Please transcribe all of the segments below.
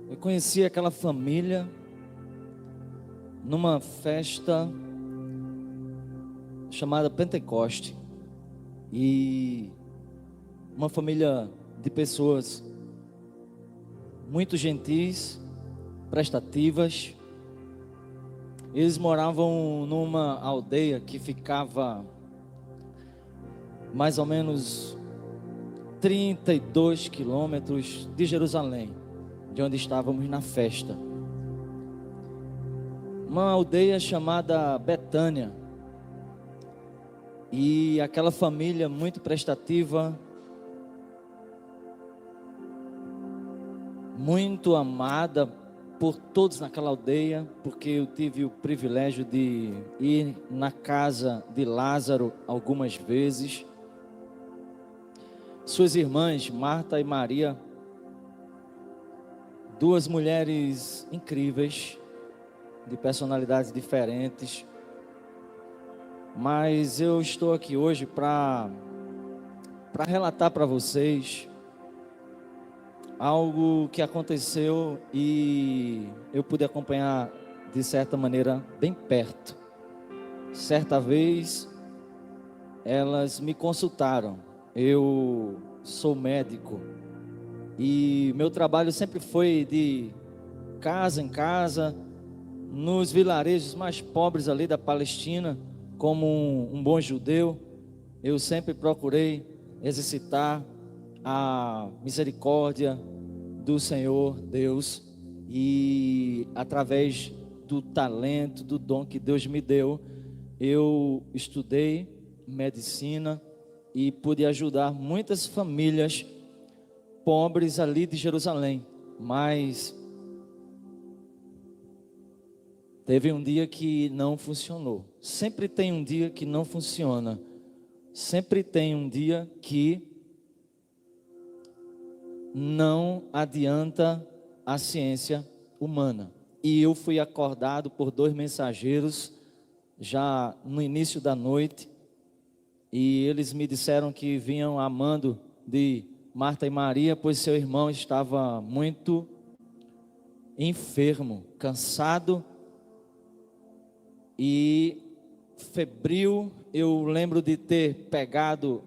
Eu conheci aquela família numa festa chamada Pentecoste. E uma família de pessoas muito gentis, prestativas. Eles moravam numa aldeia que ficava mais ou menos 32 quilômetros de Jerusalém, de onde estávamos na festa. Uma aldeia chamada Betânia. E aquela família muito prestativa, muito amada por todos naquela aldeia, porque eu tive o privilégio de ir na casa de Lázaro algumas vezes. Suas irmãs, Marta e Maria, duas mulheres incríveis, de personalidades diferentes. Mas eu estou aqui hoje para relatar para vocês algo que aconteceu e eu pude acompanhar de certa maneira bem perto. Certa vez elas me consultaram. Eu sou médico e meu trabalho sempre foi de casa em casa, nos vilarejos mais pobres ali da Palestina. Como um bom judeu, eu sempre procurei exercitar a misericórdia do Senhor Deus, e através do talento, do dom que Deus me deu, eu estudei medicina e pude ajudar muitas famílias pobres ali de Jerusalém. Mas teve um dia que não funcionou. Sempre tem um dia que não funciona. Sempre tem um dia que não adianta a ciência humana. E eu fui acordado por dois mensageiros já no início da noite. E eles me disseram que vinham a mando de Marta e Maria, pois seu irmão estava muito enfermo, cansado e febril. Eu lembro de ter pegado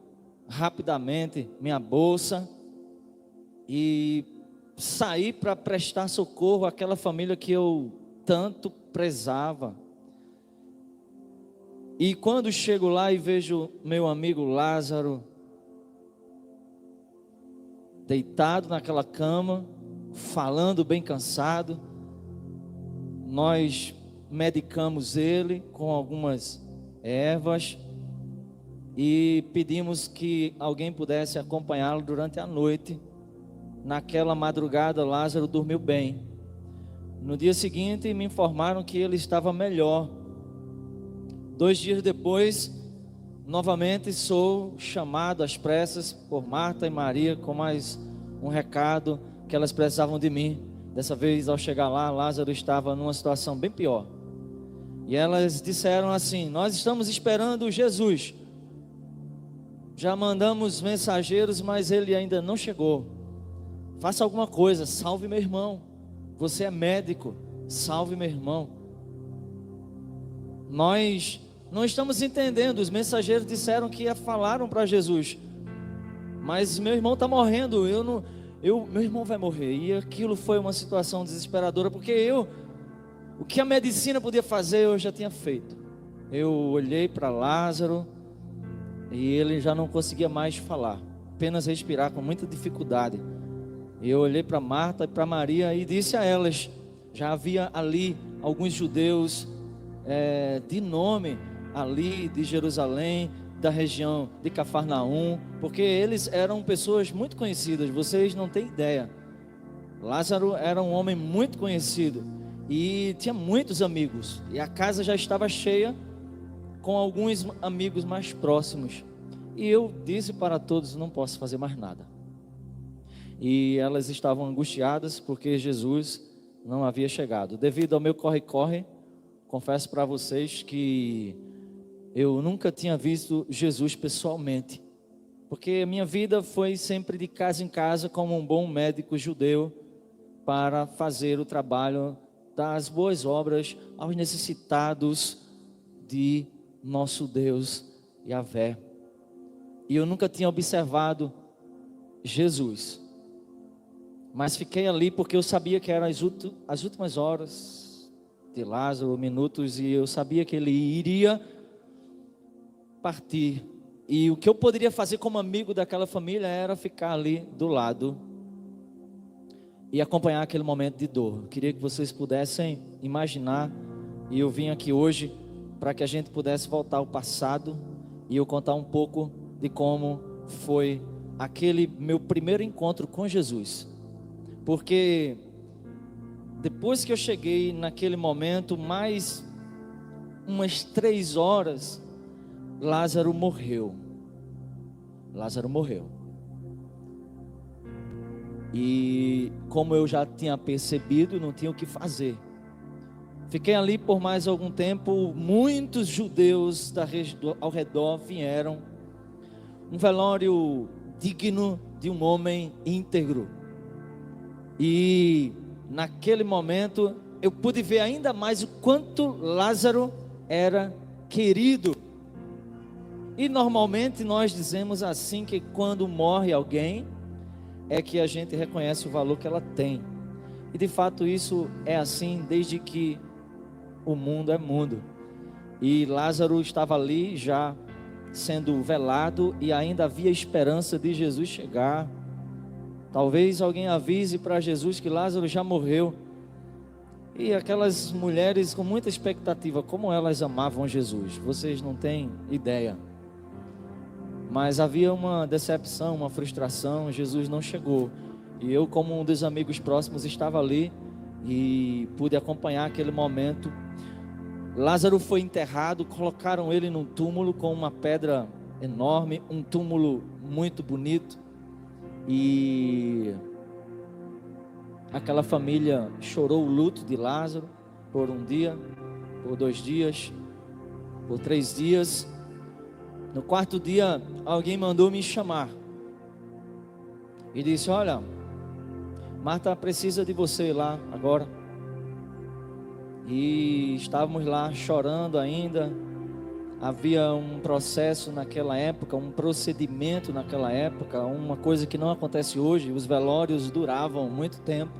rapidamente minha bolsa e saí para prestar socorro àquela família que eu tanto prezava. E quando chego lá e vejo meu amigo Lázaro deitado naquela cama, falando bem cansado, nós medicamos ele com algumas ervas e pedimos que alguém pudesse acompanhá-lo durante a noite. Naquela madrugada, Lázaro dormiu bem. No dia seguinte, me informaram que ele estava melhor. 2 dias depois, novamente sou chamado às pressas por Marta e Maria com mais um recado que elas precisavam de mim. Dessa vez, ao chegar lá, Lázaro estava numa situação bem pior. E elas disseram assim: nós estamos esperando Jesus. Já mandamos mensageiros, mas ele ainda não chegou. Faça alguma coisa, salve meu irmão. Você é médico, salve meu irmão. Nós não estamos entendendo. Os mensageiros disseram que falaram para Jesus, mas meu irmão está morrendo. Meu irmão vai morrer. E aquilo foi uma situação desesperadora, porque o que a medicina podia fazer, eu já tinha feito. Eu olhei para Lázaro e ele já não conseguia mais falar, apenas respirar com muita dificuldade. E eu olhei para Marta e para Maria e disse a elas: já havia ali alguns judeus de nome ali de Jerusalém, da região de Cafarnaum, porque eles eram pessoas muito conhecidas. Vocês não têm ideia. Lázaro era um homem muito conhecido e tinha muitos amigos, e a casa já estava cheia com alguns amigos mais próximos. E eu disse para todos: não posso fazer mais nada. E elas estavam angustiadas porque Jesus não havia chegado. Devido ao meu corre-corre, confesso para vocês que eu nunca tinha visto Jesus pessoalmente, porque minha vida foi sempre de casa em casa como um bom médico judeu. para fazer o trabalho das boas obras aos necessitados de nosso Deus Yahvé. E eu nunca tinha observado Jesus, mas fiquei ali porque eu sabia que eram as últimas horas de Lázaro, minutos, e eu sabia que ele iria partir. E o que eu poderia fazer como amigo daquela família era ficar ali do lado e acompanhar aquele momento de dor. Eu queria que vocês pudessem imaginar, e eu vim aqui hoje para que a gente pudesse voltar ao passado e eu contar um pouco de como foi aquele meu primeiro encontro com Jesus. Porque depois que eu cheguei naquele momento, mais umas 3 horas, Lázaro morreu. Lázaro morreu. E como eu já tinha percebido, não tinha o que fazer. Fiquei ali por mais algum tempo. Muitos judeus ao redor vieram. Um velório digno de um homem íntegro. E naquele momento eu pude ver ainda mais o quanto Lázaro era querido. E normalmente nós dizemos assim, que quando morre alguém é que a gente reconhece o valor que ela tem. E de fato isso é assim desde que o mundo é mundo. E Lázaro estava ali já sendo velado e ainda havia esperança de Jesus chegar. Talvez alguém avise para Jesus que Lázaro já morreu. E aquelas mulheres com muita expectativa, como elas amavam Jesus, vocês não têm ideia. Mas havia uma decepção, uma frustração, Jesus não chegou. E eu, como um dos amigos próximos, estava ali e pude acompanhar aquele momento. Lázaro foi enterrado, colocaram ele num túmulo com uma pedra enorme, um túmulo muito bonito. E aquela família chorou o luto de Lázaro por um dia, por 2 dias, por 3 dias. No 4º dia, alguém mandou me chamar e disse: olha, Marta precisa de você lá agora. E estávamos lá chorando ainda. Havia um processo naquela época, um procedimento naquela época, uma coisa que não acontece hoje. Os velórios duravam muito tempo.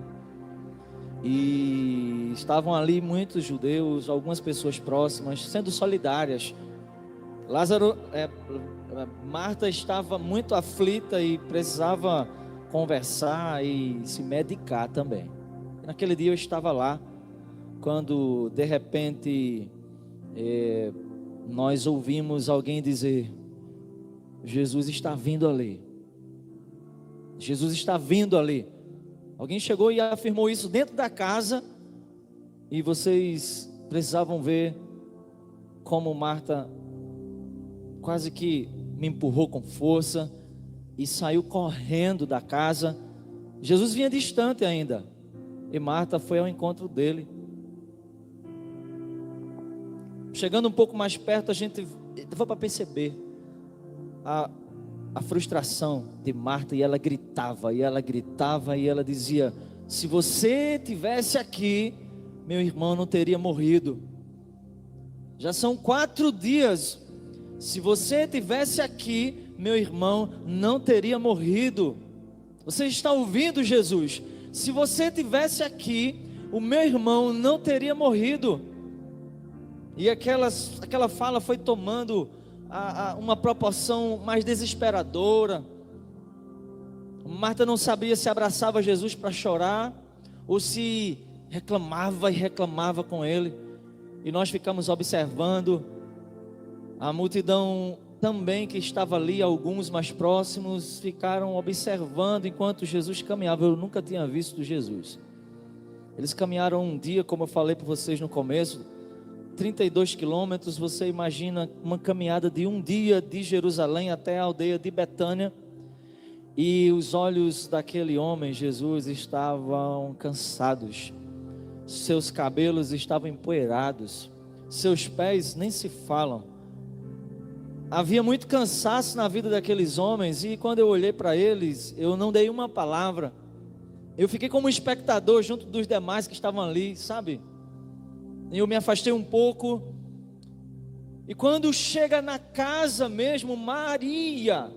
E estavam ali muitos judeus, algumas pessoas próximas, sendo solidárias. Marta estava muito aflita e precisava conversar e se medicar também. Naquele dia eu estava lá, quando de repente nós ouvimos alguém dizer: Jesus está vindo ali. Jesus está vindo ali. Alguém chegou e afirmou isso dentro da casa. E vocês precisavam ver como Marta quase que me empurrou com força e saiu correndo da casa. Jesus vinha distante ainda, e Marta foi ao encontro dele. Chegando um pouco mais perto, a gente deu para perceber a frustração de Marta, e ela gritava, e ela dizia: se você tivesse aqui, meu irmão não teria morrido. Já são 4 dias. Se você tivesse aqui, meu irmão não teria morrido. Você está ouvindo, Jesus? Se você tivesse aqui, o meu irmão não teria morrido. E aquela fala foi tomando uma proporção mais desesperadora. Marta não sabia se abraçava Jesus para chorar ou se reclamava com ele. E nós ficamos observando. A multidão também que estava ali, alguns mais próximos, ficaram observando enquanto Jesus caminhava. Eu nunca tinha visto Jesus. Eles caminharam um dia, como eu falei para vocês no começo, 32 quilômetros. Você imagina uma caminhada de um dia de Jerusalém até a aldeia de Betânia. E os olhos daquele homem, Jesus, estavam cansados. Seus cabelos estavam empoeirados. Seus pés nem se falam. Havia muito cansaço na vida daqueles homens. E quando eu olhei para eles, eu não dei uma palavra. Eu fiquei como espectador junto dos demais que estavam ali, sabe? E eu me afastei um pouco. E quando chega na casa mesmo, Maria,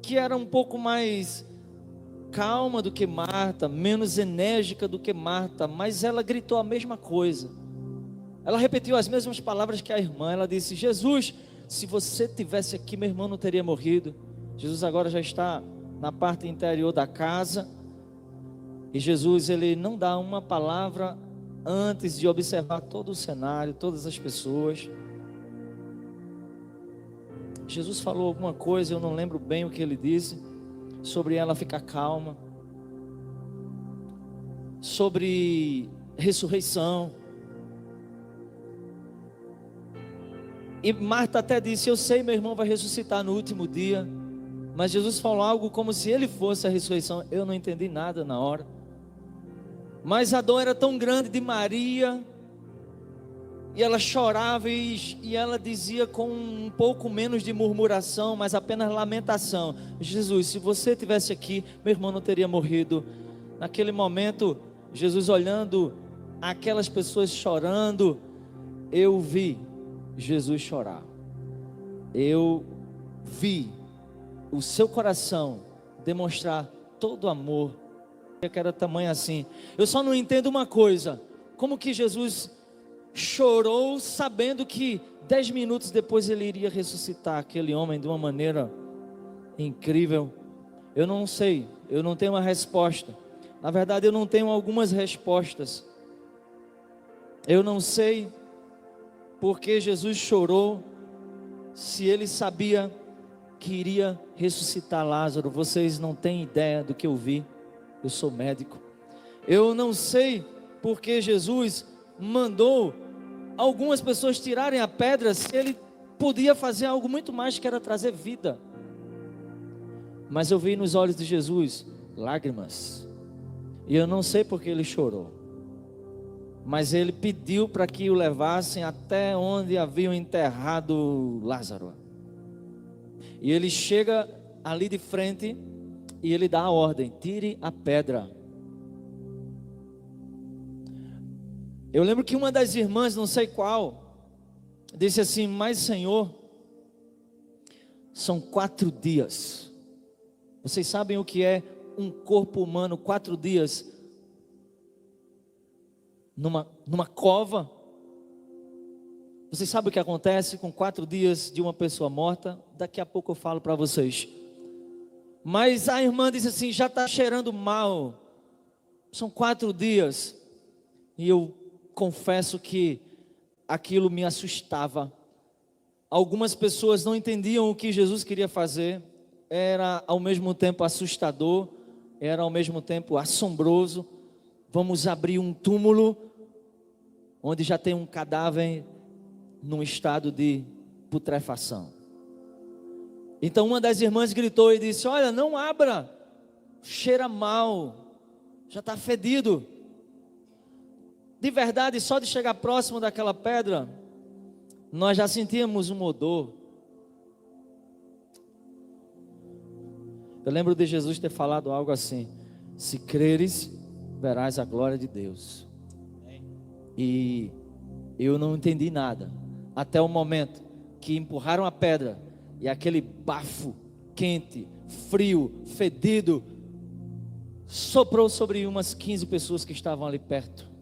que era um pouco mais calma do que Marta, menos enérgica do que Marta, mas ela gritou a mesma coisa. Ela repetiu as mesmas palavras que a irmã. Ela disse: Jesus, se você tivesse aqui, meu irmão não teria morrido. Jesus agora já está na parte interior da casa. E Jesus, ele não dá uma palavra antes de observar todo o cenário, todas as pessoas. Jesus falou alguma coisa, eu não lembro bem o que ele disse, sobre ela ficar calma, sobre ressurreição. E Marta até disse: eu sei, meu irmão vai ressuscitar no último dia. Mas Jesus falou algo como se ele fosse a ressurreição. Eu não entendi nada na hora. Mas a dor era tão grande de Maria, e ela chorava, e ela dizia com um pouco menos de murmuração, mas apenas lamentação: Jesus, se você tivesse aqui, meu irmão não teria morrido. Naquele momento, Jesus olhando aquelas pessoas chorando, eu vi Jesus chorar. Eu vi o seu coração demonstrar todo o amor, que era tamanho assim. Eu só não entendo uma coisa: como que Jesus chorou sabendo que 10 minutos depois ele iria ressuscitar aquele homem de uma maneira incrível? Eu não sei, eu não tenho uma resposta. Na verdade, eu não tenho algumas respostas. Eu não sei porque Jesus chorou, se ele sabia que iria ressuscitar Lázaro. Vocês não têm ideia do que eu vi. Eu sou médico. Eu não sei porque Jesus mandou algumas pessoas tirarem a pedra, se ele podia fazer algo muito mais, que era trazer vida. Mas eu vi nos olhos de Jesus lágrimas, e eu não sei porque ele chorou, mas ele pediu para que o levassem até onde haviam enterrado Lázaro. E ele chega ali de frente e ele dá a ordem: tire a pedra. Eu lembro que uma das irmãs, não sei qual, disse assim: mas Senhor, são 4 dias. Vocês sabem o que é um corpo humano 4 dias numa cova? Vocês sabem o que acontece com 4 dias de uma pessoa morta? Daqui a pouco eu falo para vocês. Mas a irmã disse assim: já está cheirando mal, são 4 dias. E eu confesso que aquilo me assustava. Algumas pessoas não entendiam o que Jesus queria fazer. Era ao mesmo tempo assustador, era ao mesmo tempo assombroso. Vamos abrir um túmulo onde já tem um cadáver num estado de putrefação. Então uma das irmãs gritou e disse: olha, não abra, cheira mal, já está fedido. De verdade, só de chegar próximo daquela pedra, nós já sentíamos um odor. Eu lembro de Jesus ter falado algo assim: se creres, verás a glória de Deus. E eu não entendi nada, até o momento que empurraram a pedra, e aquele bafo quente, frio, fedido, soprou sobre umas 15 pessoas que estavam ali perto.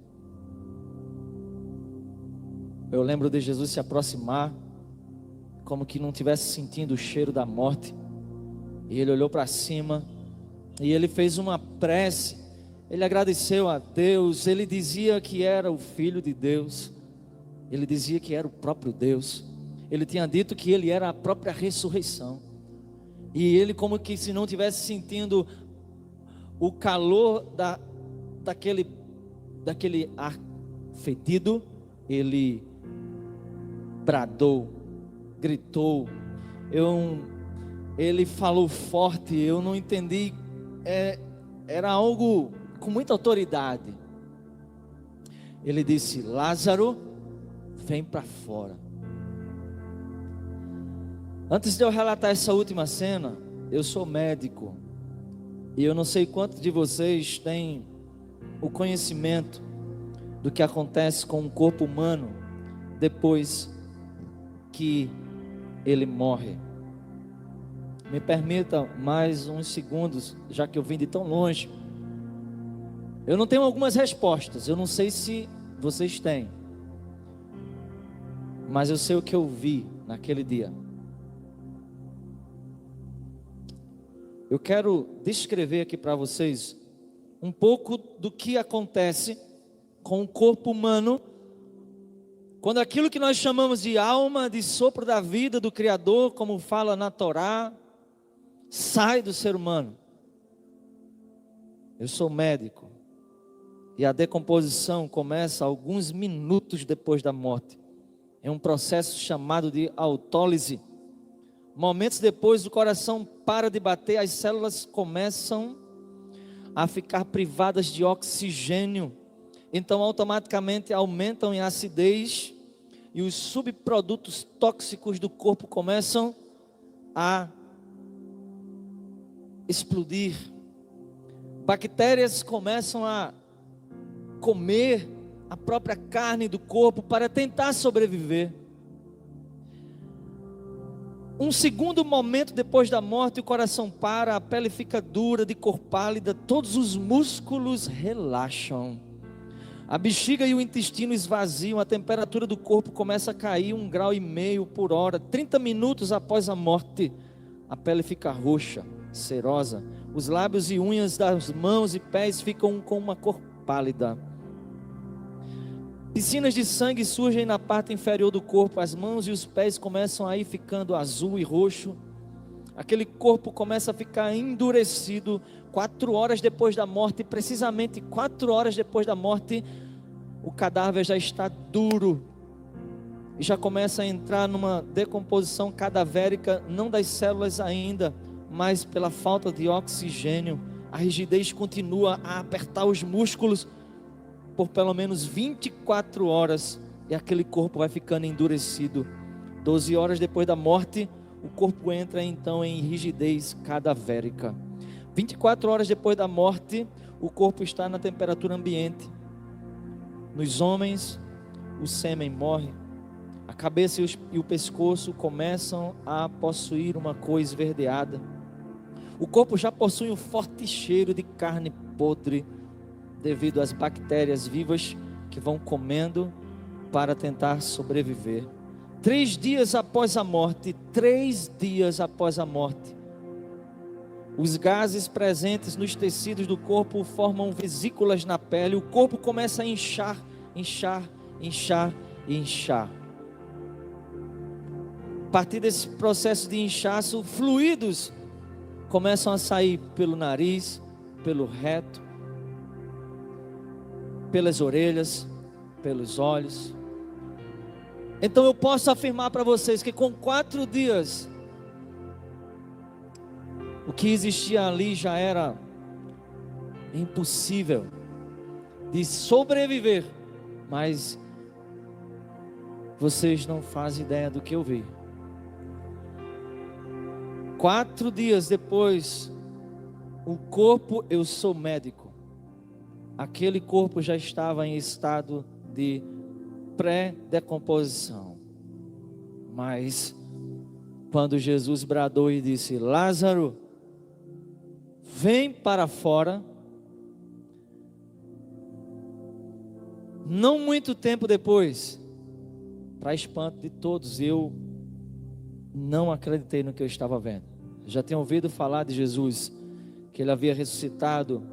Eu lembro de Jesus se aproximar, como que não estivesse sentindo o cheiro da morte. E ele olhou para cima, e ele fez uma prece. Ele agradeceu a Deus. Ele dizia que era o Filho de Deus. Ele dizia que era o próprio Deus. Ele tinha dito que ele era a própria ressurreição. E ele, como que se não estivesse sentindo o calor daquele ar fedido, ele bradou, gritou. Ele falou forte, eu não entendi. Era algo com muita autoridade. Ele disse: Lázaro, vem para fora. Antes de eu relatar essa última cena, eu sou médico. E eu não sei quantos de vocês têm o conhecimento do que acontece com o corpo humano depois que ele morre. Me permita mais uns segundos, já que eu vim de tão longe. Eu não tenho algumas respostas, eu não sei se vocês têm, mas eu sei o que eu vi naquele dia. Eu quero descrever aqui para vocês um pouco do que acontece com o corpo humano quando aquilo que nós chamamos de alma, de sopro da vida do Criador, como fala na Torá, sai do ser humano. Eu sou médico e a decomposição começa alguns minutos depois da morte. É um processo chamado de autólise. Momentos depois, o coração para de bater, as células começam a ficar privadas de oxigênio. Então, automaticamente aumentam em acidez e os subprodutos tóxicos do corpo começam a explodir. Bactérias começam a comer a própria carne do corpo para tentar sobreviver. Um segundo momento depois da morte, o coração para, a pele fica dura, de cor pálida, todos os músculos relaxam. A bexiga e o intestino esvaziam, a temperatura do corpo começa a cair 1,5 graus por hora. 30 minutos após a morte, a pele fica roxa, cerosa. Os lábios e unhas das mãos e pés ficam com uma cor pálida. Piscinas de sangue surgem na parte inferior do corpo, as mãos e os pés começam a ir ficando azul e roxo. Aquele corpo começa a ficar endurecido. 4 horas depois da morte, precisamente 4 horas depois da morte, o cadáver já está duro e já começa a entrar numa decomposição cadavérica, não das células ainda, mas pela falta de oxigênio. A rigidez continua a apertar os músculos por pelo menos 24 horas e aquele corpo vai ficando endurecido. 12 horas depois da morte, o corpo entra então em rigidez cadavérica. 24 horas depois da morte, o corpo está na temperatura ambiente. Nos homens, o sêmen morre. A cabeça e o pescoço começam a possuir uma cor esverdeada. O corpo já possui um forte cheiro de carne podre, devido às bactérias vivas que vão comendo para tentar sobreviver. 3 dias após a morte, 3 dias após a morte, os gases presentes nos tecidos do corpo formam vesículas na pele. O corpo começa a inchar, inchar, inchar e inchar. A partir desse processo de inchaço, fluidos começam a sair pelo nariz, pelo reto, pelas orelhas, pelos olhos. Então eu posso afirmar para vocês que com 4 dias, o que existia ali já era impossível de sobreviver. Mas vocês não fazem ideia do que eu vi. 4 dias depois, o corpo, eu sou médico, aquele corpo já estava em estado de pré-decomposição. Mas quando Jesus bradou e disse: Lázaro, vem para fora, não muito tempo depois, para espanto de todos, eu não acreditei no que eu estava vendo. Já tinha ouvido falar de Jesus, que ele havia ressuscitado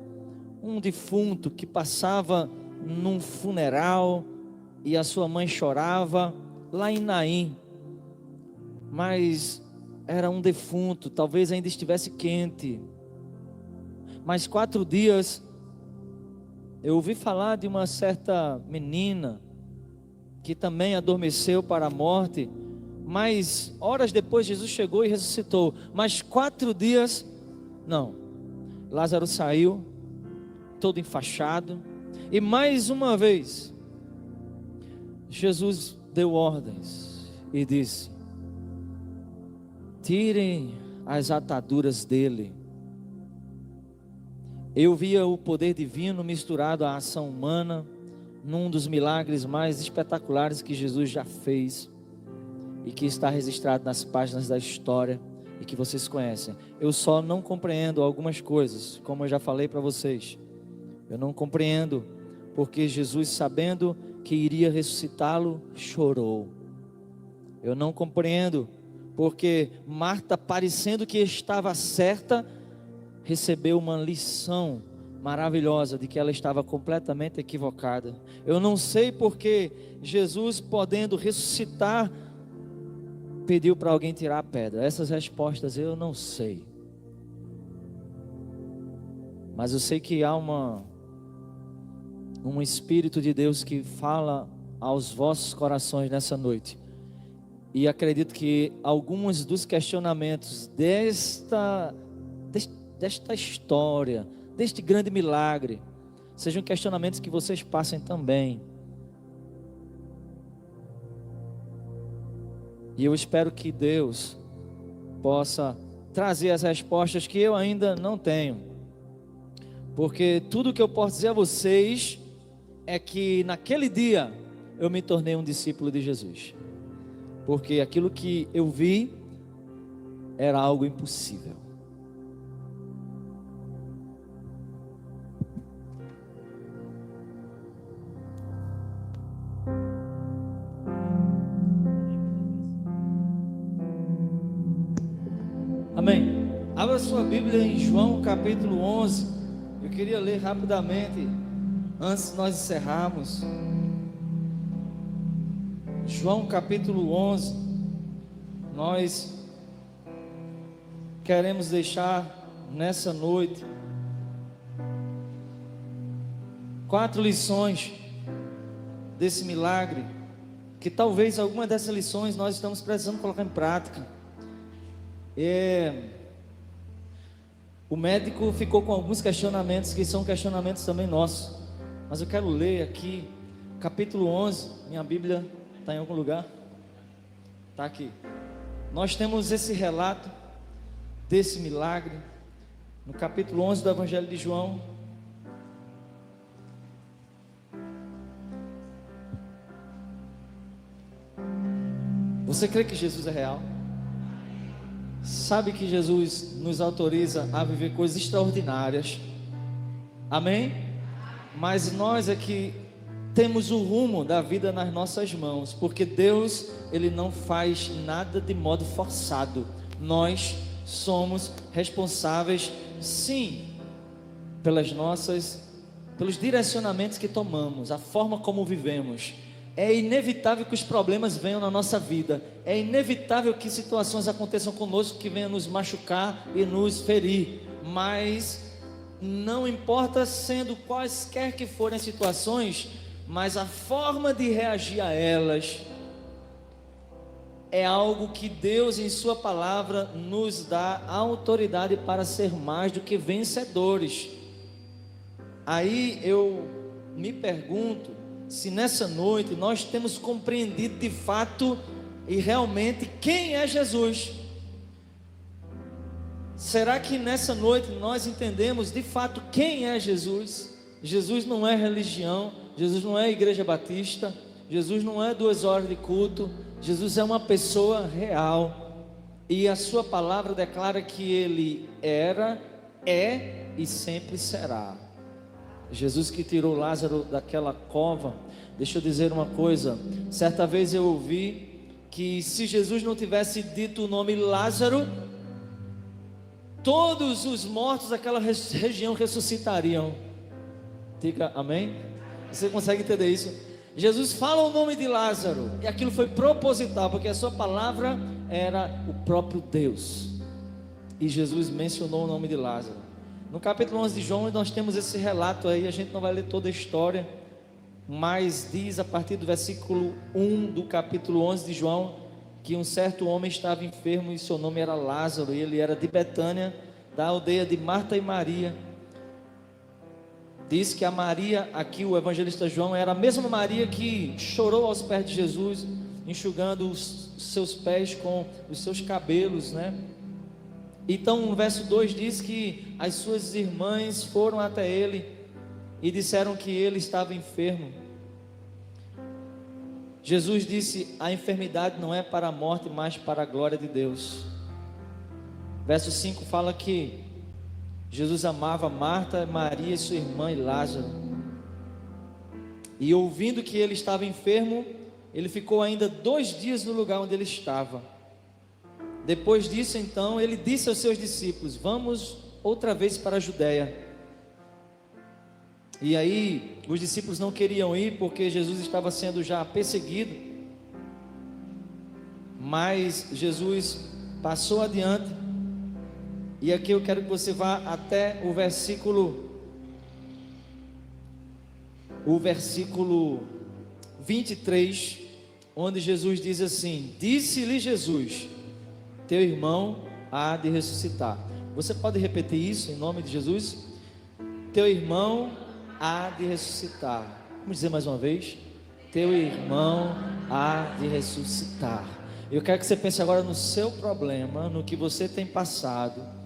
um defunto que passava num funeral e a sua mãe chorava lá em Naim, mas era um defunto, talvez ainda estivesse quente. Mas 4 dias, eu ouvi falar de uma certa menina que também adormeceu para a morte, mas horas depois Jesus chegou e ressuscitou. Mas 4 dias, não. Lázaro saiu, todo enfaixado, e mais uma vez, Jesus deu ordens e disse: tirem as ataduras dele. Eu via o poder divino misturado à ação humana, num dos milagres mais espetaculares que Jesus já fez e que está registrado nas páginas da história e que vocês conhecem. Eu só não compreendo algumas coisas, como eu já falei para vocês. Eu não compreendo porque Jesus, sabendo que iria ressuscitá-lo, chorou. Eu não compreendo porque Marta, parecendo que estava certa, recebeu uma lição maravilhosa de que ela estava completamente equivocada. Eu não sei porque Jesus, podendo ressuscitar, pediu para alguém tirar a pedra. Essas respostas eu não sei. Mas eu sei que há um Espírito de Deus que fala aos vossos corações nessa noite. E acredito que alguns dos questionamentos desta história, deste grande milagre, sejam questionamentos que vocês passem também. E eu espero que Deus possa trazer as respostas que eu ainda não tenho. Porque tudo que eu posso dizer a vocês é que naquele dia eu me tornei um discípulo de Jesus. Porque aquilo que eu vi era algo impossível. Amém. Abra sua Bíblia em João capítulo 11. Eu queria ler rapidamente, antes de nós encerrarmos. João capítulo 11. Nós queremos deixar nessa noite 4 lições desse milagre, que talvez alguma dessas lições nós estamos precisando colocar em prática. O médico ficou com alguns questionamentos que são questionamentos também nossos, mas eu quero ler aqui capítulo 11. Minha Bíblia está em algum lugar? Está aqui. Nós temos esse relato desse milagre no capítulo 11 do Evangelho de João. Você crê que Jesus é real? Sabe que Jesus nos autoriza a viver coisas extraordinárias? Amém? Mas nós aqui temos o rumo da vida nas nossas mãos, porque Deus, Ele não faz nada de modo forçado. Nós somos responsáveis, sim, pelos direcionamentos que tomamos, a forma como vivemos. É inevitável que os problemas venham na nossa vida. É inevitável que situações aconteçam conosco que venham nos machucar e nos ferir. Mas não importa sendo quaisquer que forem as situações, mas a forma de reagir a elas é algo que Deus em sua palavra nos dá autoridade para ser mais do que vencedores. Aí eu me pergunto se nessa noite nós temos compreendido de fato e realmente quem é Jesus. Será que nessa noite nós entendemos de fato quem é Jesus? Jesus não é religião, Jesus não é igreja batista, Jesus não é 2 horas de culto, Jesus é uma pessoa real. E a sua palavra declara que Ele era, é e sempre será. Jesus que tirou Lázaro daquela cova. Deixa eu dizer uma coisa. Certa vez eu ouvi que se Jesus não tivesse dito o nome Lázaro, todos os mortos daquela região ressuscitariam. Diga amém? Você consegue entender isso? Jesus fala o nome de Lázaro, e aquilo foi proposital, porque a sua palavra era o próprio Deus. E Jesus mencionou o nome de Lázaro. No capítulo 11 de João nós temos esse relato aí. A gente não vai ler toda a história, mas diz a partir do versículo 1 do capítulo 11 de João que um certo homem estava enfermo e seu nome era Lázaro, e ele era de Betânia, da aldeia de Marta e Maria. Diz que a Maria, aqui o evangelista João, era a mesma Maria que chorou aos pés de Jesus, enxugando os seus pés com os seus cabelos, né? Então no verso 2 diz que as suas irmãs foram até ele e disseram que ele estava enfermo. Jesus disse: a enfermidade não é para a morte, mas para a glória de Deus. Verso 5 fala que Jesus amava Marta, Maria, sua irmã e Lázaro. E ouvindo que ele estava enfermo, ele ficou ainda 2 dias no lugar onde ele estava. Depois disso, então, ele disse aos seus discípulos: vamos outra vez para a Judéia. E aí, os discípulos não queriam ir, porque Jesus estava sendo já perseguido. Mas Jesus passou adiante. E aqui eu quero que você vá até o versículo 23, onde Jesus diz assim: disse-lhe Jesus: teu irmão há de ressuscitar. Você pode repetir isso em nome de Jesus? Teu irmão há de ressuscitar. Vamos dizer mais uma vez: teu irmão há de ressuscitar. Eu quero que você pense agora no seu problema, no que você tem passado.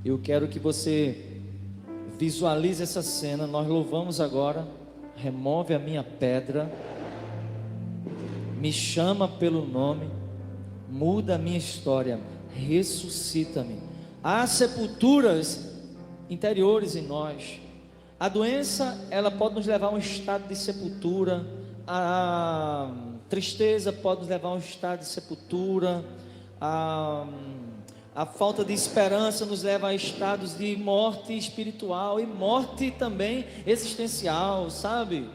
Eu quero que você visualize essa cena. Nós louvamos agora. Remove a minha pedra, me chama pelo nome, muda a minha história, ressuscita-me. Há sepulturas interiores em nós. A doença, ela pode nos levar a um estado de sepultura. A tristeza pode nos levar a um estado de sepultura. A falta de esperança nos leva a estados de morte espiritual e morte também existencial, sabe?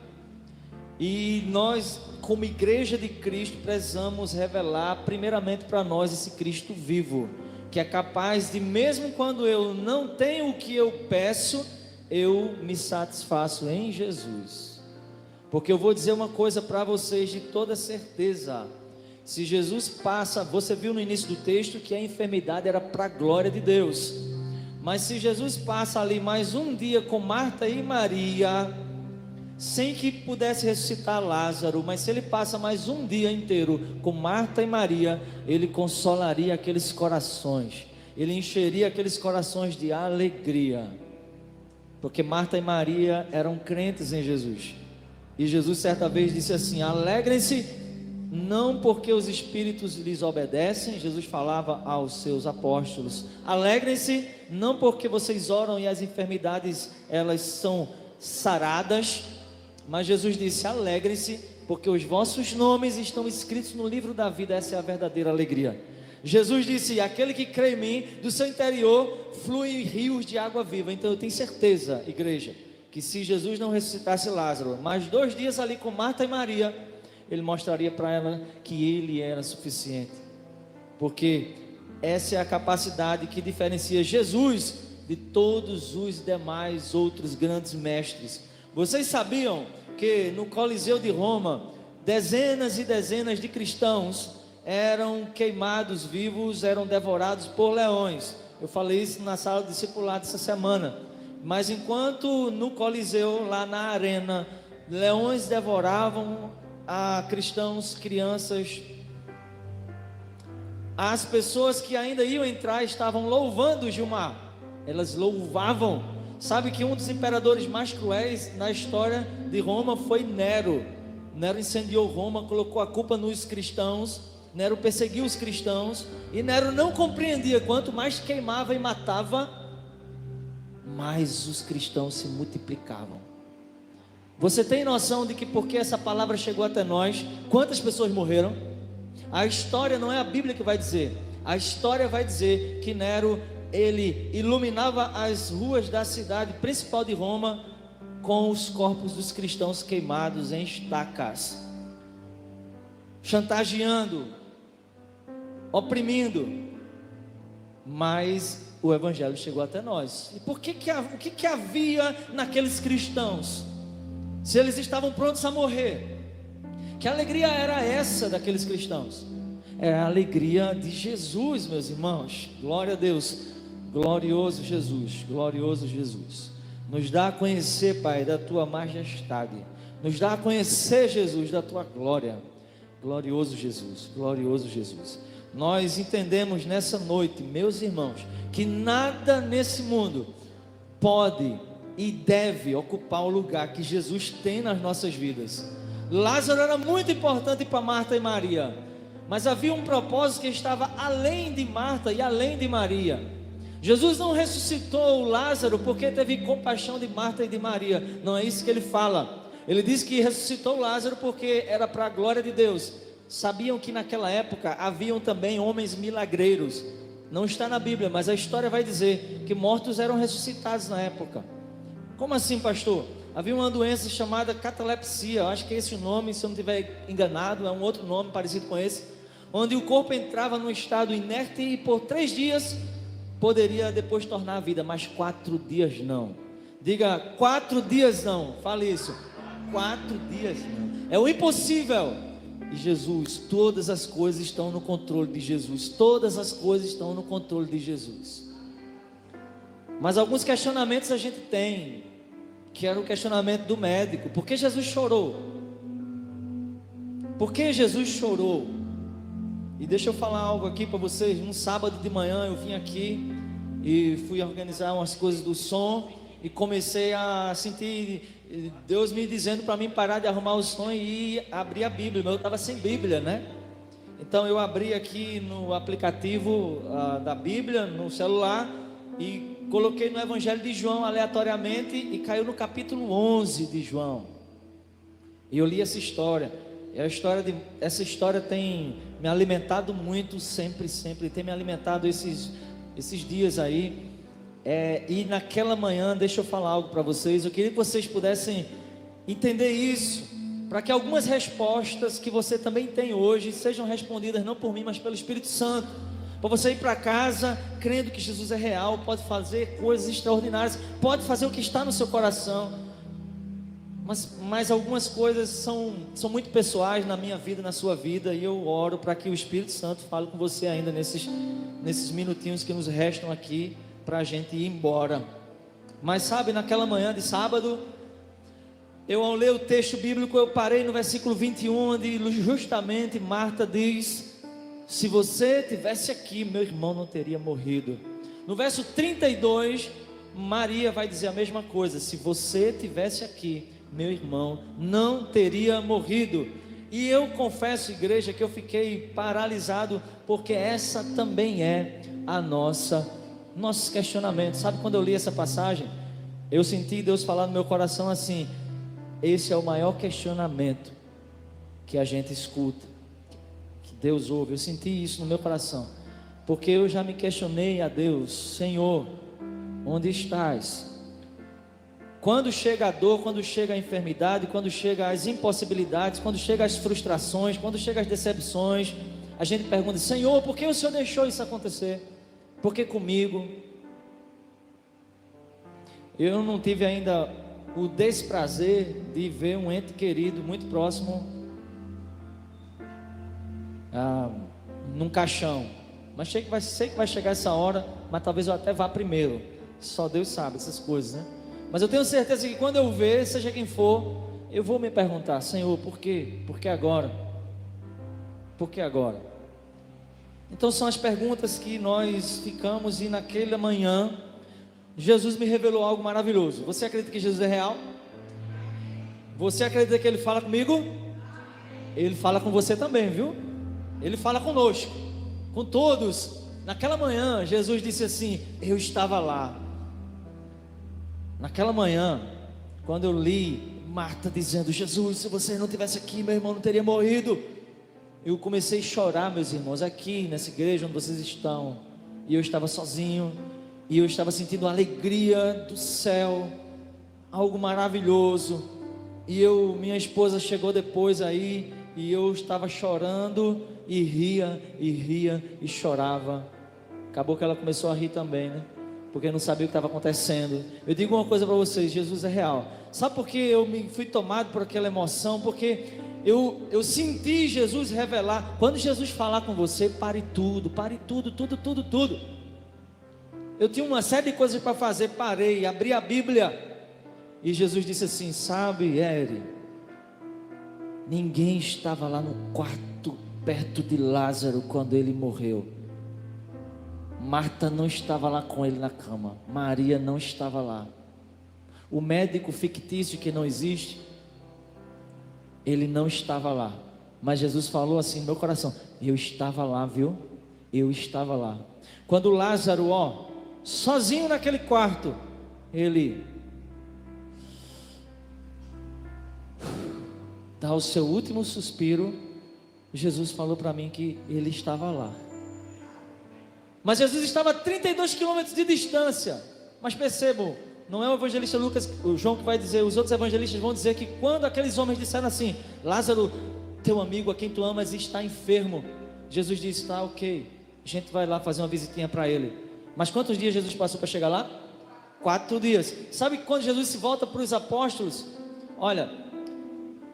E nós, como igreja de Cristo, precisamos revelar primeiramente para nós esse Cristo vivo, que é capaz de, mesmo quando eu não tenho o que eu peço, eu me satisfaço em Jesus. Porque eu vou dizer uma coisa para vocês de toda certeza: se Jesus passa, você viu no início do texto que a enfermidade era para a glória de Deus, mas se Jesus passa ali mais um dia com Marta e Maria, sem que pudesse ressuscitar Lázaro, mas se ele passa mais um dia inteiro com Marta e Maria, ele consolaria aqueles corações, ele encheria aqueles corações de alegria, porque Marta e Maria eram crentes em Jesus. E Jesus certa vez disse assim: alegrem-se, não porque os espíritos lhes obedecem. Jesus falava aos seus apóstolos: alegrem-se, não porque vocês oram e as enfermidades elas são saradas, mas Jesus disse: alegrem-se, porque os vossos nomes estão escritos no livro da vida. Essa é a verdadeira alegria. Jesus disse: aquele que crê em mim, do seu interior fluem rios de água viva. Então eu tenho certeza, igreja, que se Jesus não ressuscitasse Lázaro, mais 2 dias ali com Marta e Maria, ele mostraria para ela que ele era suficiente, porque essa é a capacidade que diferencia Jesus de todos os demais outros grandes mestres. Vocês sabiam que no Coliseu de Roma, dezenas e dezenas de cristãos eram queimados vivos, eram devorados por leões? Eu falei isso na sala de discipulado essa semana. Mas enquanto no Coliseu, lá na arena, leões devoravam a cristãos, crianças, as pessoas que ainda iam entrar estavam louvando Gilmar. Elas louvavam. Sabe que um dos imperadores mais cruéis na história de Roma foi Nero. Nero incendiou Roma, colocou a culpa nos cristãos. Nero perseguiu os cristãos, e Nero não compreendia: quanto mais queimava e matava, mais os cristãos se multiplicavam. Você tem noção de que porque essa palavra chegou até nós, quantas pessoas morreram? A história não é a Bíblia que vai dizer. A história vai dizer que Nero, ele iluminava as ruas da cidade principal de Roma com os corpos dos cristãos queimados em estacas, chantageando, oprimindo. Mas o evangelho chegou até nós. E o que havia naqueles cristãos? Se eles estavam prontos a morrer, que alegria era essa daqueles cristãos? É a alegria de Jesus, meus irmãos. Glória a Deus. Glorioso Jesus, glorioso Jesus. Nos dá a conhecer, Pai, da tua majestade. Nos dá a conhecer, Jesus, da tua glória. Glorioso Jesus, glorioso Jesus. nós entendemos nessa noite, meus irmãos, que nada nesse mundo pode e deve ocupar o lugar que Jesus tem nas nossas vidas. Lázaro era muito importante para Marta e Maria, mas havia um propósito que estava além de Marta e além de Maria. Jesus não ressuscitou Lázaro porque teve compaixão de Marta e de Maria, não é isso que ele fala. Ele diz que ressuscitou Lázaro porque era para a glória de Deus. Sabiam que naquela época haviam também homens milagreiros. Não está na Bíblia, mas a história vai dizer que mortos eram ressuscitados na época. Como assim, pastor? Havia uma doença chamada catalepsia, eu acho que é esse o nome, se eu não estiver enganado, é um outro nome parecido com esse, onde o corpo entrava num estado inerte e por 3 dias poderia depois tornar a vida, mas 4 dias não. Diga, 4 dias não, fale isso, 4 dias não, é o impossível. E Jesus, todas as coisas estão no controle de Jesus, todas as coisas estão no controle de Jesus. Mas alguns questionamentos a gente tem, que era o questionamento do médico: por que Jesus chorou? Por que Jesus chorou? E deixa eu falar algo aqui para vocês. Um sábado de manhã eu vim aqui e fui organizar umas coisas do som e comecei a sentir Deus me dizendo para mim parar de arrumar o som e abrir a Bíblia. Eu estava sem Bíblia, né? Então eu abri aqui no aplicativo da Bíblia, no celular, e coloquei no Evangelho de João aleatoriamente e caiu no capítulo 11 de João. E eu li essa história. E essa história tem me alimentado muito, sempre, tem me alimentado esses dias aí. E naquela manhã, deixa eu falar algo para vocês. Eu queria que vocês pudessem entender isso, para que algumas respostas que você também tem hoje sejam respondidas não por mim, mas pelo Espírito Santo. Para você ir para casa crendo que Jesus é real, pode fazer coisas extraordinárias, pode fazer o que está no seu coração, mas algumas coisas são muito pessoais na minha vida, na sua vida, e eu oro para que o Espírito Santo fale com você ainda nesses minutinhos que nos restam aqui, para a gente ir embora. Mas sabe, naquela manhã de sábado, eu ao ler o texto bíblico, eu parei no versículo 21, onde justamente Marta diz: se você tivesse aqui, meu irmão não teria morrido. No verso 32, Maria vai dizer a mesma coisa: se você tivesse aqui, meu irmão não teria morrido. E eu confesso, igreja, que eu fiquei paralisado, porque essa também é a nossos questionamentos. Sabe, quando eu li essa passagem, eu senti Deus falar no meu coração assim: esse é o maior questionamento que a gente escuta, que Deus ouve. Eu senti isso no meu coração, porque eu já me questionei a Deus: Senhor, onde estás? Quando chega a dor, quando chega a enfermidade, quando chega as impossibilidades, quando chega as frustrações, quando chega as decepções, a gente pergunta: Senhor, por que o Senhor deixou isso acontecer? Por que comigo? Eu não tive ainda o desprazer de ver um ente querido muito próximo num caixão, mas sei que vai chegar essa hora, mas talvez eu até vá primeiro. Só Deus sabe essas coisas, né? Mas eu tenho certeza que quando eu ver, seja quem for, eu vou me perguntar: Senhor, por quê? Por que agora? Por que agora? Então são as perguntas que nós ficamos. E naquela manhã, Jesus me revelou algo maravilhoso. Você acredita que Jesus é real? Você acredita que Ele fala comigo? Ele fala com você também, viu? Ele fala conosco, com todos. Naquela manhã, Jesus disse assim: eu estava lá. Naquela manhã, quando eu li Marta dizendo: Jesus, se você não estivesse aqui, meu irmão não teria morrido, eu comecei a chorar, meus irmãos, aqui nessa igreja onde vocês estão. E eu estava sozinho, e eu estava sentindo a alegria do céu, algo maravilhoso. E minha esposa chegou depois aí, e eu estava chorando, e ria e chorava. Acabou que ela começou a rir também, né? Porque não sabia o que estava acontecendo. Eu digo uma coisa para vocês: Jesus é real. Sabe por que eu me fui tomado por aquela emoção? Porque eu senti Jesus revelar. Quando Jesus falar com você, pare tudo, tudo. Eu tinha uma série de coisas para fazer, parei, abri a Bíblia, e Jesus disse assim: sabe, Eri, ninguém estava lá no quarto perto de Lázaro quando ele morreu. Marta não estava lá com ele na cama, Maria não estava lá. O médico fictício que não existe, ele não estava lá. Mas Jesus falou assim no meu coração: eu estava lá, viu? Eu estava lá. Quando Lázaro, sozinho naquele quarto, ele dá o seu último suspiro, Jesus falou para mim que ele estava lá. Mas Jesus estava a 32 quilômetros de distância. Mas percebam, não é o evangelista Lucas, o João que vai dizer, os outros evangelistas vão dizer que quando aqueles homens disseram assim: Lázaro, teu amigo a quem tu amas está enfermo, Jesus disse: tá, ok, a gente vai lá fazer uma visitinha para ele. Mas quantos dias Jesus passou para chegar lá? 4 dias. Sabe quando Jesus se volta para os apóstolos? Olha,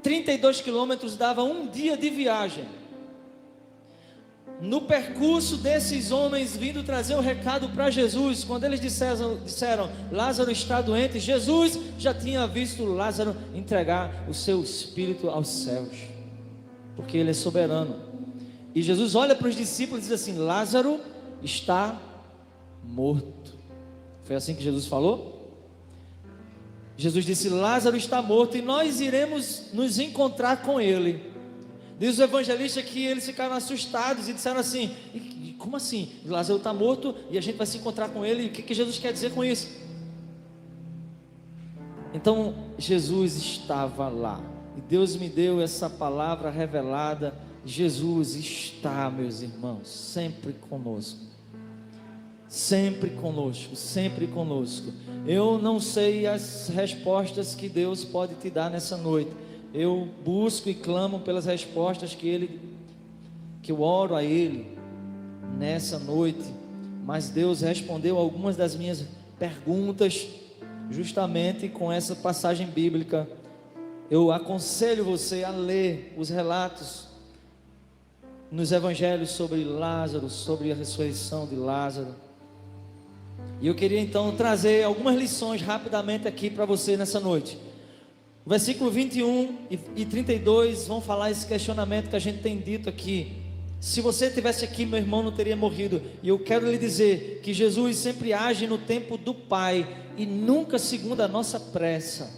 32 quilômetros dava 1 dia de viagem. No percurso desses homens vindo trazer o recado para Jesus, quando eles disseram Lázaro está doente, Jesus já tinha visto Lázaro entregar o seu espírito aos céus, porque ele é soberano. E Jesus olha para os discípulos e diz assim: Lázaro está morto. Foi assim que Jesus falou? Jesus disse: Lázaro está morto e nós iremos nos encontrar com ele. Diz o evangelista que eles ficaram assustados e disseram assim: como assim? Lázaro está morto e a gente vai se encontrar com ele? O que Jesus quer dizer com isso? Então Jesus estava lá, e Deus me deu essa palavra revelada. Jesus está, meus irmãos, sempre conosco. Sempre conosco, sempre conosco. Eu não sei as respostas que Deus pode te dar nessa noite. Eu busco e clamo pelas respostas que eu oro a Ele nessa noite. Mas Deus respondeu algumas das minhas perguntas justamente com essa passagem bíblica. Eu aconselho você a ler os relatos nos evangelhos sobre Lázaro, sobre a ressurreição de Lázaro. E eu queria então trazer algumas lições rapidamente aqui para você nessa noite. O versículo 21 e 32 vão falar esse questionamento que a gente tem dito aqui. Se você estivesse aqui, meu irmão não teria morrido. E eu quero lhe dizer que Jesus sempre age no tempo do Pai e nunca segundo a nossa pressa.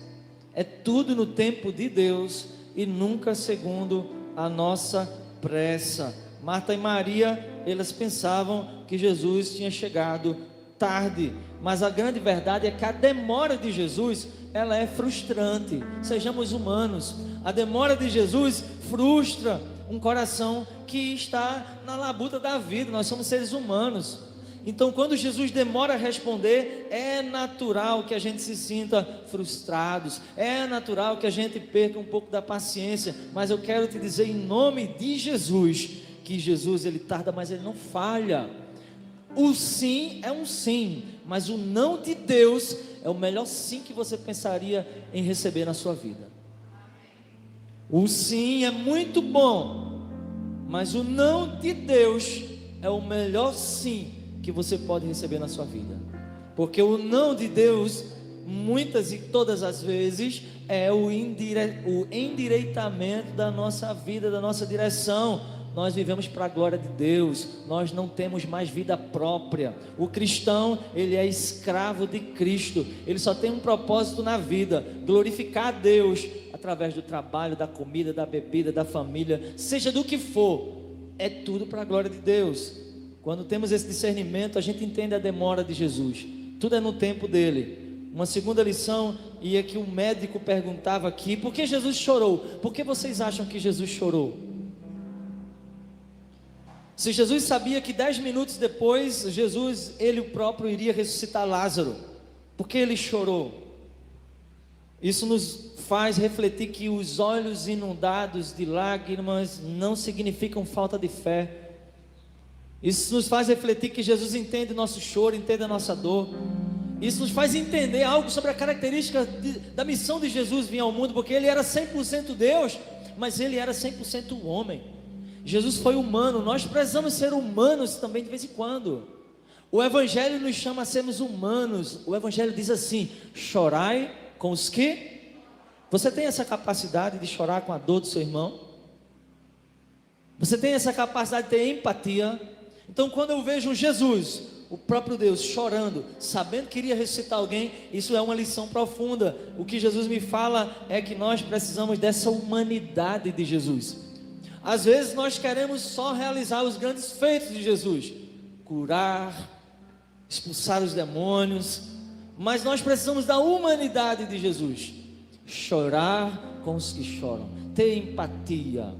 É tudo no tempo de Deus e nunca segundo a nossa pressa. Marta e Maria, elas pensavam que Jesus tinha chegado tarde, mas a grande verdade é que a demora de Jesus, ela é frustrante. Sejamos humanos. A demora de Jesus frustra um coração que está na labuta da vida. Nós somos seres humanos. Então, quando Jesus demora a responder, é natural que a gente se sinta frustrados, é natural que a gente perca um pouco da paciência. Mas eu quero te dizer em nome de Jesus, que Jesus, ele tarda, mas ele não falha. O sim é um sim, mas o não de Deus é o melhor sim que você pensaria em receber na sua vida. O sim é muito bom, mas o não de Deus é o melhor sim que você pode receber na sua vida. Porque o não de Deus, muitas e todas as vezes, é o endireitamento da nossa vida, da nossa direção. Nós vivemos para a glória de Deus, nós não temos mais vida própria. O cristão, ele é escravo de Cristo, ele só tem um propósito na vida: glorificar a Deus através do trabalho, da comida, da bebida, da família, seja do que for, é tudo para a glória de Deus. Quando temos esse discernimento, a gente entende a demora de Jesus, tudo é no tempo dele. Uma segunda lição, e é que o médico perguntava aqui: por que Jesus chorou? Por que vocês acham que Jesus chorou? Se Jesus sabia que 10 minutos depois, Jesus, ele próprio iria ressuscitar Lázaro, por que ele chorou? Isso nos faz refletir que os olhos inundados de lágrimas não significam falta de fé. Isso nos faz refletir que Jesus entende o nosso choro, entende a nossa dor. Isso nos faz entender algo sobre a característica da missão de Jesus vir ao mundo, porque ele era 100% Deus, mas ele era 100% homem. Jesus foi humano, nós precisamos ser humanos também de vez em quando. O Evangelho nos chama a sermos humanos. O Evangelho diz assim: chorai com os que... Você tem essa capacidade de chorar com a dor do seu irmão? Você tem essa capacidade de ter empatia? Então, quando eu vejo Jesus, o próprio Deus, chorando, sabendo que iria ressuscitar alguém, isso é uma lição profunda. O que Jesus me fala é que nós precisamos dessa humanidade de Jesus. Às vezes nós queremos só realizar os grandes feitos de Jesus, curar, expulsar os demônios, mas nós precisamos da humanidade de Jesus, chorar com os que choram, ter empatia,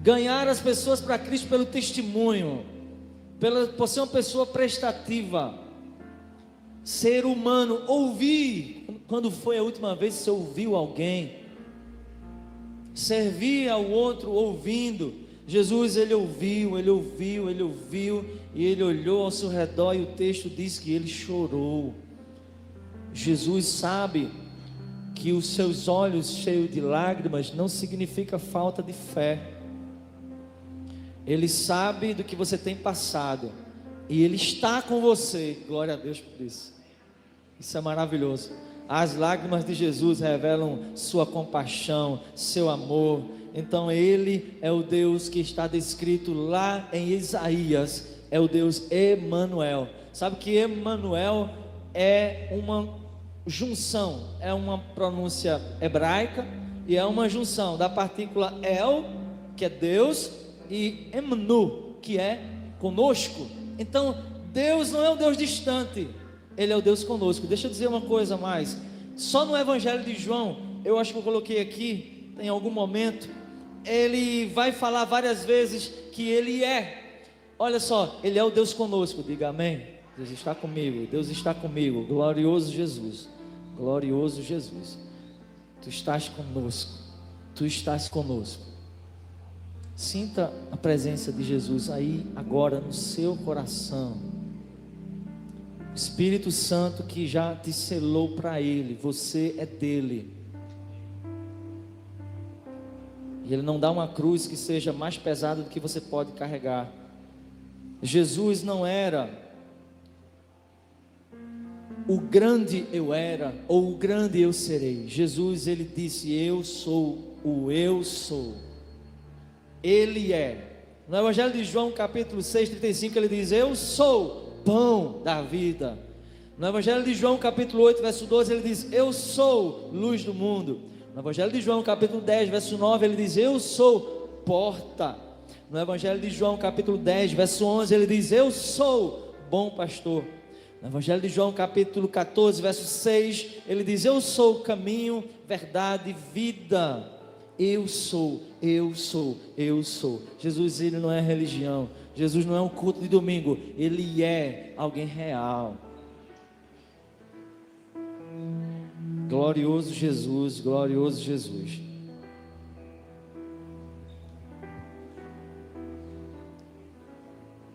ganhar as pessoas para Cristo pelo testemunho, por ser uma pessoa prestativa, ser humano, ouvir. Quando foi a última vez que você ouviu alguém? Servir ao outro ouvindo. Jesus, ele ouviu, e ele olhou ao seu redor, e o texto diz que ele chorou. Jesus sabe que os seus olhos cheios de lágrimas não significa falta de fé. Ele sabe do que você tem passado, e ele está com você. Glória a Deus por isso. Isso é maravilhoso. As lágrimas de Jesus revelam sua compaixão, seu amor. Então ele é o Deus que está descrito lá em Isaías, é o Deus Emanuel. Sabe que Emanuel é uma junção, é uma pronúncia hebraica, e é uma junção da partícula El, que é Deus, e Emnu, que é conosco. Então Deus não é um Deus distante, ele é o Deus conosco. Deixa eu dizer uma coisa mais, só no Evangelho de João, eu acho que eu coloquei aqui em algum momento, ele vai falar várias vezes que ele é, olha só, ele é o Deus conosco. Diga amém. Deus está comigo, Deus está comigo. Glorioso Jesus, glorioso Jesus, tu estás conosco, tu estás conosco. Sinta a presença de Jesus aí agora no seu coração. O Espírito Santo que já te selou para Ele, você é dele. E Ele não dá uma cruz que seja mais pesada do que você pode carregar. Jesus não era o grande eu era, ou o grande eu serei. Jesus, ele disse: eu sou o eu sou. Ele é. No Evangelho de João, capítulo 6, 35, ele diz: eu sou pão da vida. No Evangelho de João, capítulo 8, verso 12, ele diz: eu sou luz do mundo. No Evangelho de João, capítulo 10, verso 9, ele diz: eu sou porta. No Evangelho de João, capítulo 10, verso 11, ele diz: eu sou bom pastor. No Evangelho de João, capítulo 14, verso 6, ele diz: eu sou o caminho, verdade e vida. Eu sou, eu sou, eu sou. Jesus, ele não é religião. Jesus não é um culto de domingo. Ele é alguém real. Glorioso Jesus, glorioso Jesus.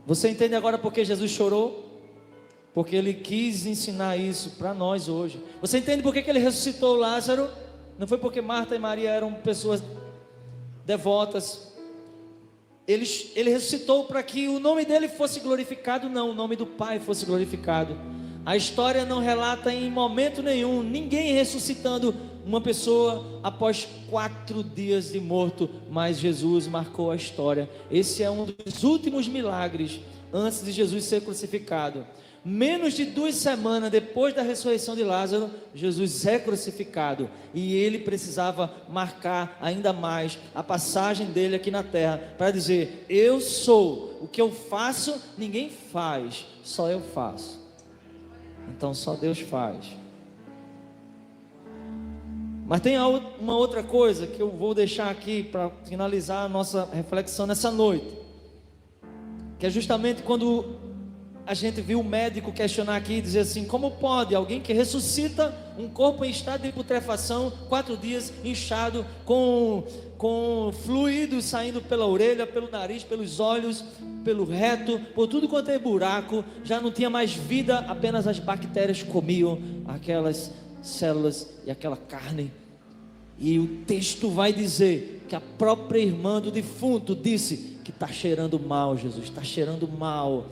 Você entende agora por que Jesus chorou? Porque ele quis ensinar isso para nós hoje. Você entende por que ele ressuscitou Lázaro? Não foi porque Marta e Maria eram pessoas devotas. Ele ressuscitou para que o nome dele fosse glorificado. Não, o nome do Pai fosse glorificado. A história não relata em momento nenhum ninguém ressuscitando uma pessoa após 4 dias de morto, mas Jesus marcou a história. Esse é um dos últimos milagres antes de Jesus ser crucificado. Menos de 2 semanas depois da ressurreição de Lázaro, Jesus é crucificado, e ele precisava marcar ainda mais a passagem dele aqui na terra, para dizer: eu sou, o que eu faço ninguém faz, só eu faço. Então só Deus faz. Mas tem uma outra coisa que eu vou deixar aqui para finalizar a nossa reflexão nessa noite, que é justamente quando a gente viu o médico questionar aqui e dizer assim: como pode alguém que ressuscita um corpo em estado de putrefação, 4 dias inchado, com fluidos saindo pela orelha, pelo nariz, pelos olhos, pelo reto, por tudo quanto é buraco, já não tinha mais vida, apenas as bactérias comiam aquelas células e aquela carne. E o texto vai dizer que a própria irmã do defunto disse que está cheirando mal. Jesus, está cheirando mal.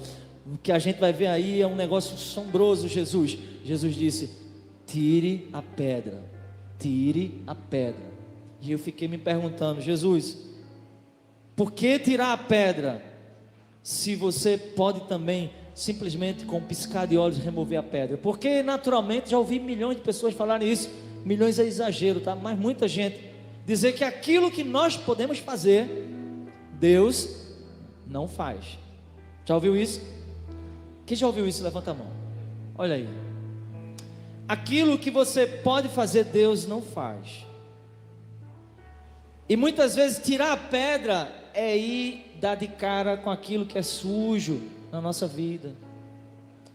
O que a gente vai ver aí é um negócio assombroso. Jesus disse: tire a pedra, tire a pedra. E eu fiquei me perguntando: Jesus, Por que tirar a pedra, se você pode também simplesmente com um piscar de olhos remover a pedra? Porque naturalmente, já ouvi milhões de pessoas falarem isso, milhões é exagero, tá? Mas muita gente dizer que aquilo que nós podemos fazer, Deus não faz. Já ouviu isso? Quem já ouviu isso? Levanta a mão. Olha aí. Aquilo que você pode fazer, Deus não faz. E muitas vezes tirar a pedra é ir dar de cara com aquilo que é sujo na nossa vida.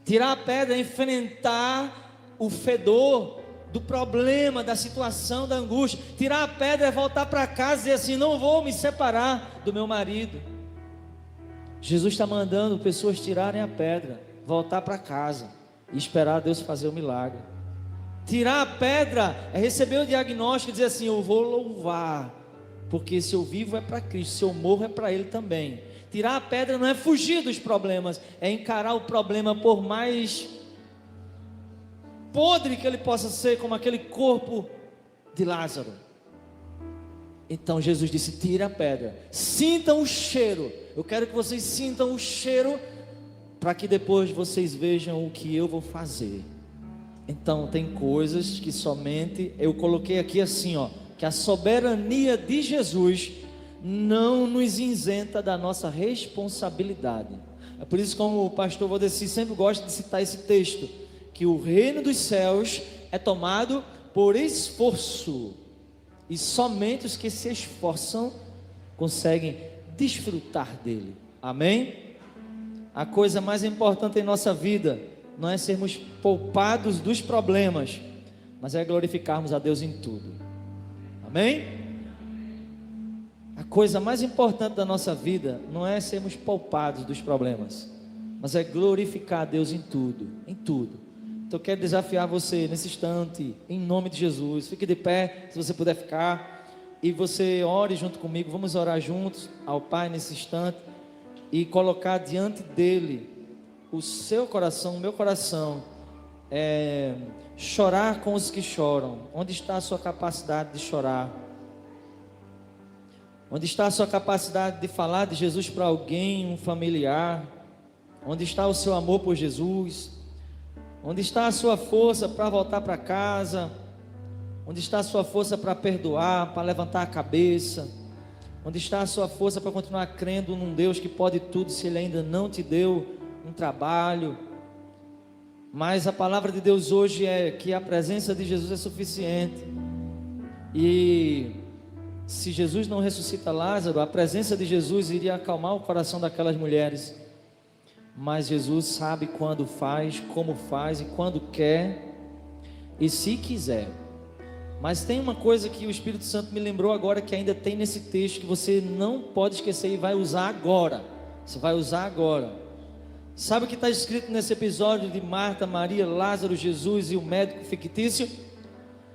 Tirar a pedra é enfrentar o fedor do problema, da situação, da angústia. Tirar a pedra é voltar para casa e dizer assim: não vou me separar do meu marido. Jesus está mandando pessoas tirarem a pedra, voltar para casa e esperar Deus fazer o milagre. Tirar a pedra é receber o diagnóstico e dizer assim: eu vou louvar, porque se eu vivo é para Cristo, se eu morro é para Ele também. Tirar a pedra não é fugir dos problemas, é encarar o problema, por mais podre que ele possa ser, como aquele corpo de Lázaro. Então Jesus disse: tira a pedra, sintam o cheiro. Eu quero que vocês sintam o cheiro, para que depois vocês vejam o que eu vou fazer. Então tem coisas que somente, eu coloquei aqui assim, ó, que a soberania de Jesus não nos isenta da nossa responsabilidade. É por isso, como o pastor Valdeci sempre gosta de citar esse texto, que o reino dos céus é tomado por esforço, e somente os que se esforçam conseguem desfrutar dele. Amém? A coisa mais importante em nossa vida não é sermos poupados dos problemas, mas é glorificarmos a Deus em tudo. Amém? A coisa mais importante da nossa vida não é sermos poupados dos problemas, mas é glorificar a Deus em tudo, em tudo. Então eu quero desafiar você nesse instante, em nome de Jesus. Fique de pé, se você puder ficar, e você ore junto comigo. Vamos orar juntos ao Pai nesse instante e colocar diante dele o seu coração, o meu coração. Chorar com os que choram. Onde está a sua capacidade de chorar? Onde está a sua capacidade de falar de Jesus para alguém, um familiar? Onde está o seu amor por Jesus? Onde está a sua força para voltar para casa? Onde está a sua força para perdoar, para levantar a cabeça? Onde está a sua força para continuar crendo num Deus que pode tudo, se Ele ainda não te deu um trabalho? Mas a palavra de Deus hoje é que a presença de Jesus é suficiente. E se Jesus não ressuscita Lázaro, a presença de Jesus iria acalmar o coração daquelas mulheres. Mas Jesus sabe quando faz, como faz e quando quer e se quiser. Mas tem uma coisa que o Espírito Santo me lembrou agora, que ainda tem nesse texto, que você não pode esquecer e vai usar agora. Você vai usar agora. Sabe o que está escrito nesse episódio de Marta, Maria, Lázaro, Jesus e o médico fictício?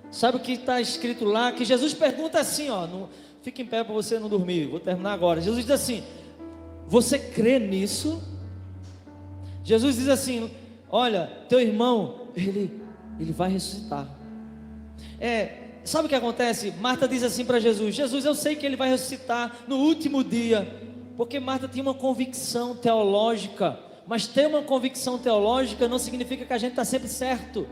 Sabe o que está escrito lá? Que Jesus pergunta assim, ó, fica em pé para você não dormir, vou terminar agora. Jesus diz assim: você crê nisso? Jesus diz assim: olha, teu irmão, ele vai ressuscitar. Sabe o que acontece? Marta diz assim para Jesus: Jesus, eu sei que ele vai ressuscitar no último dia. Porque Marta tinha uma convicção teológica. Mas ter uma convicção teológica não significa que a gente está sempre certo.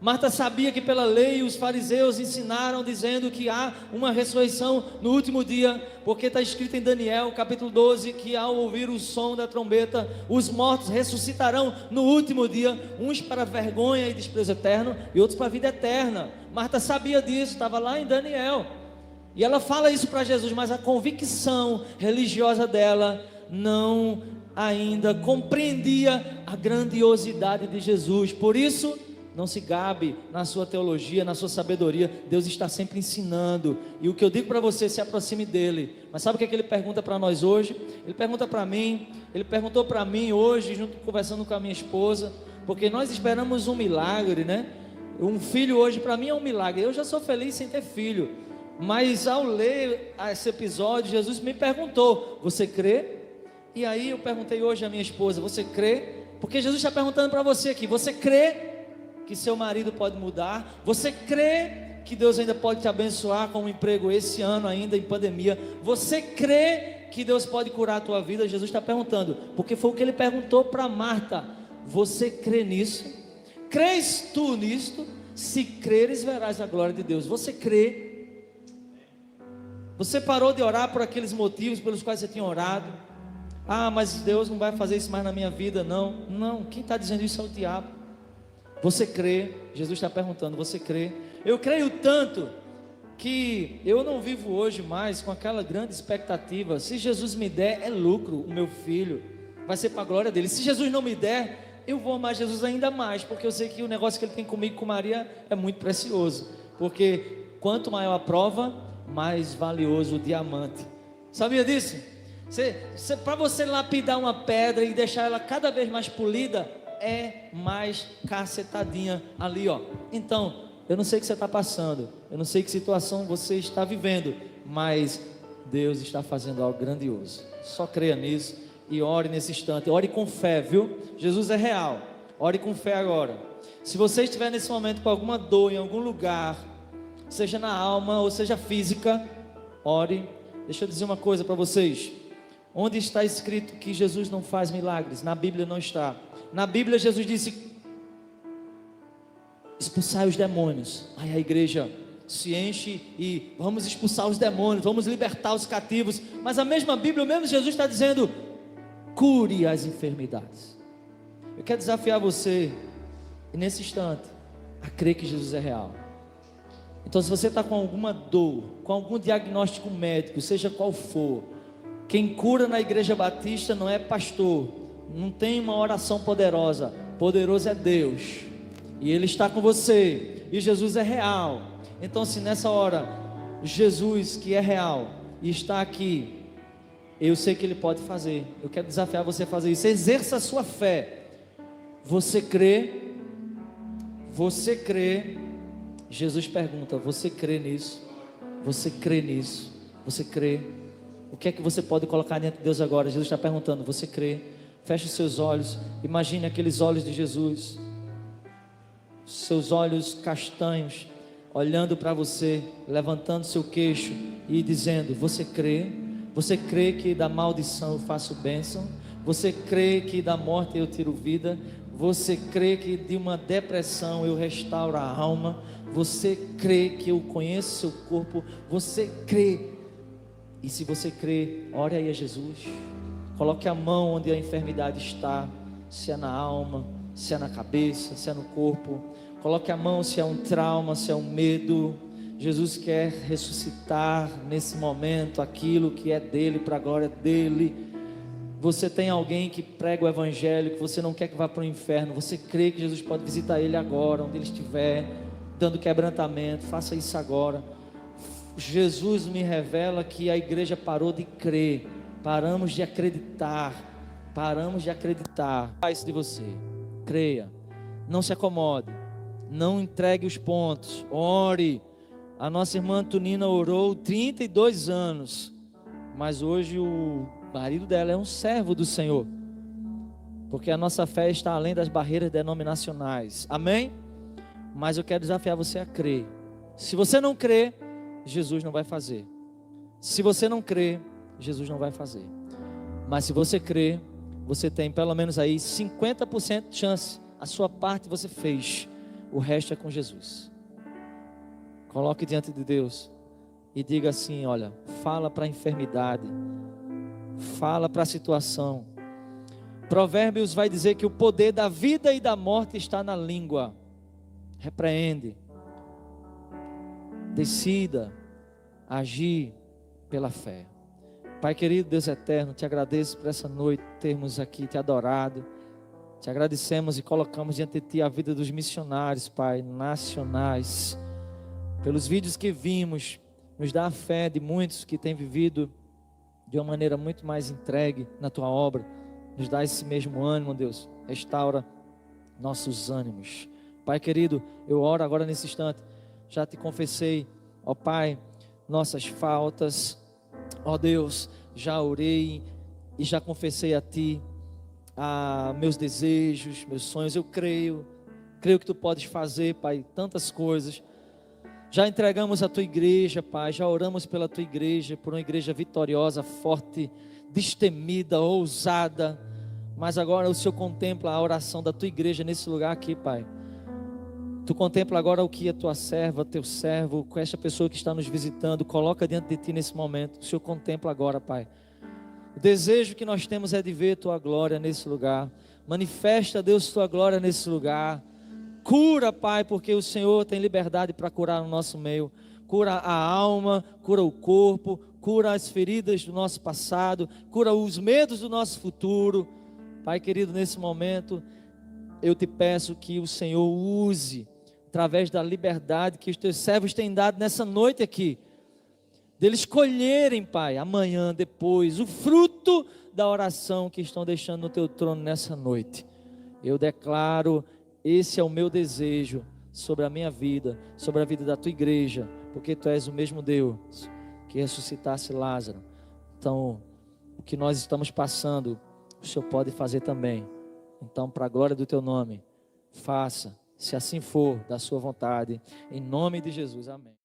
Marta sabia que pela lei os fariseus ensinaram dizendo que há uma ressurreição no último dia, porque está escrito em Daniel capítulo 12 que ao ouvir o som da trombeta os mortos ressuscitarão no último dia, uns para vergonha e desprezo eterno e outros para a vida eterna. Marta sabia disso, estava lá em Daniel, e ela fala isso para Jesus, mas a convicção religiosa dela não ainda compreendia a grandiosidade de Jesus. Por isso, não se gabe na sua teologia, na sua sabedoria. Deus está sempre ensinando. E o que eu digo para você, se aproxime dele. Mas sabe o que é que ele pergunta para nós hoje? Ele pergunta para mim, ele perguntou para mim hoje, conversando com a minha esposa, porque nós esperamos um milagre, né? Um filho hoje para mim é um milagre. Eu já sou feliz sem ter filho, mas ao ler esse episódio, Jesus me perguntou: você crê? E aí eu perguntei hoje à minha esposa: você crê? Porque Jesus está perguntando para você aqui: você crê que seu marido pode mudar? Você crê que Deus ainda pode te abençoar com um emprego esse ano ainda em pandemia? Você crê que Deus pode curar a tua vida? Jesus está perguntando, porque foi o que ele perguntou para Marta. Você crê nisso? Crês tu nisto? Se creres, verás a glória de Deus. Você crê? Você parou de orar por aqueles motivos pelos quais você tinha orado? Ah, mas Deus não vai fazer isso mais na minha vida. Não, quem está dizendo isso é o diabo. Você crê? Jesus está perguntando, você crê? Eu creio tanto que eu não vivo hoje mais com aquela grande expectativa. Se Jesus me der, é lucro, o meu filho vai ser para a glória dele. Se Jesus não me der, eu vou amar Jesus ainda mais, porque eu sei que o negócio que ele tem comigo, com Maria, é muito precioso, porque quanto maior a prova, mais valioso o diamante. Sabia disso? Para você lapidar uma pedra e deixar ela cada vez mais polida, é mais cacetadinha ali, ó. Então, eu não sei o que você está passando, eu não sei que situação você está vivendo, mas Deus está fazendo algo grandioso. Só creia nisso e ore nesse instante. Ore com fé, viu? Jesus é real. Ore com fé agora. Se você estiver nesse momento com alguma dor em algum lugar, seja na alma ou seja física, ore. Deixa eu dizer uma coisa para vocês. Onde está escrito que Jesus não faz milagres? Na Bíblia não está. Na Bíblia Jesus disse: expulsai os demônios. Aí a igreja se enche e vamos expulsar os demônios, vamos libertar os cativos. Mas a mesma Bíblia, o mesmo Jesus está dizendo: cure as enfermidades. Eu quero desafiar você, e nesse instante, a crer que Jesus é real. Então, se você está com alguma dor, com algum diagnóstico médico, seja qual for, quem cura na Igreja Batista não é pastor, não tem uma oração poderosa. Poderoso é Deus, e Ele está com você, e Jesus é real. Então, se nessa hora Jesus, que é real e está aqui, eu sei que Ele pode fazer. Eu quero desafiar você a fazer isso. Exerça a sua fé. Você crê? Você crê? Jesus pergunta: você crê nisso? Você crê nisso? Você crê? O que é que você pode colocar diante de Deus agora? Jesus está perguntando: você crê? Feche os seus olhos. Imagine aqueles olhos de Jesus, seus olhos castanhos, olhando para você, levantando seu queixo e dizendo: você crê? Você crê que da maldição eu faço bênção? Você crê que da morte eu tiro vida? Você crê que de uma depressão eu restauro a alma? Você crê que eu conheço seu corpo? Você crê? E se você crê, ore aí a Jesus. Coloque a mão onde a enfermidade está, se é na alma, se é na cabeça, se é no corpo. Coloque a mão se é um trauma, se é um medo. Jesus quer ressuscitar nesse momento aquilo que é dele, para a glória dele. Você tem alguém que prega o evangelho, que você não quer que vá para o inferno, você crê que Jesus pode visitar ele agora, onde ele estiver, dando quebrantamento, faça isso agora. Jesus me revela que a igreja parou de crer, paramos de acreditar, Faz de você, creia, não se acomode, não entregue os pontos, ore. A nossa irmã Antonina orou 32 anos, mas hoje o marido dela é um servo do Senhor, porque a nossa fé está além das barreiras denominacionais, amém? Mas eu quero desafiar você a crer. Se você não crê, Jesus não vai fazer. Se você não crê, Jesus não vai fazer. Mas se você crê, você tem pelo menos aí 50% de chance. A sua parte você fez, o resto é com Jesus. Coloque diante de Deus e diga assim: olha, fala para a enfermidade, fala para a situação. Provérbios vai dizer que o poder da vida e da morte está na língua. Repreende, decida agir pela fé. Pai querido, Deus eterno, te agradeço por essa noite termos aqui te adorado. Te agradecemos e colocamos diante de ti a vida dos missionários, Pai, nacionais. Pelos vídeos que vimos, nos dá a fé de muitos que têm vivido de uma maneira muito mais entregue na tua obra. Nos dá esse mesmo ânimo, Deus. Restaura nossos ânimos. Pai querido, eu oro agora nesse instante. Já te confessei, ó Pai, nossas faltas. Ó Deus, já orei e já confessei a Ti meus desejos, meus sonhos. Eu creio que Tu podes fazer, Pai, tantas coisas. Já entregamos a tua igreja, Pai, já oramos pela tua igreja, por uma igreja vitoriosa, forte, destemida, ousada. Mas agora o Senhor contempla a oração da tua igreja nesse lugar aqui, Pai. Tu contempla agora o que a tua serva, teu servo, com esta pessoa que está nos visitando, coloca diante de ti nesse momento. O Senhor contempla agora, Pai. O desejo que nós temos é de ver tua glória nesse lugar. Manifesta, Deus, tua glória nesse lugar. Cura, Pai, porque o Senhor tem liberdade para curar no nosso meio. Cura a alma, cura o corpo, cura as feridas do nosso passado, cura os medos do nosso futuro. Pai querido, nesse momento, eu te peço que o Senhor use, através da liberdade que os teus servos têm dado nessa noite aqui, deles colherem, Pai, amanhã, depois, o fruto da oração que estão deixando no teu trono nessa noite. Eu declaro, esse é o meu desejo sobre a minha vida, sobre a vida da tua igreja, porque tu és o mesmo Deus que ressuscitasse Lázaro. Então, o que nós estamos passando, o Senhor pode fazer também. Então, para a glória do teu nome, faça, se assim for, da sua vontade, em nome de Jesus, amém.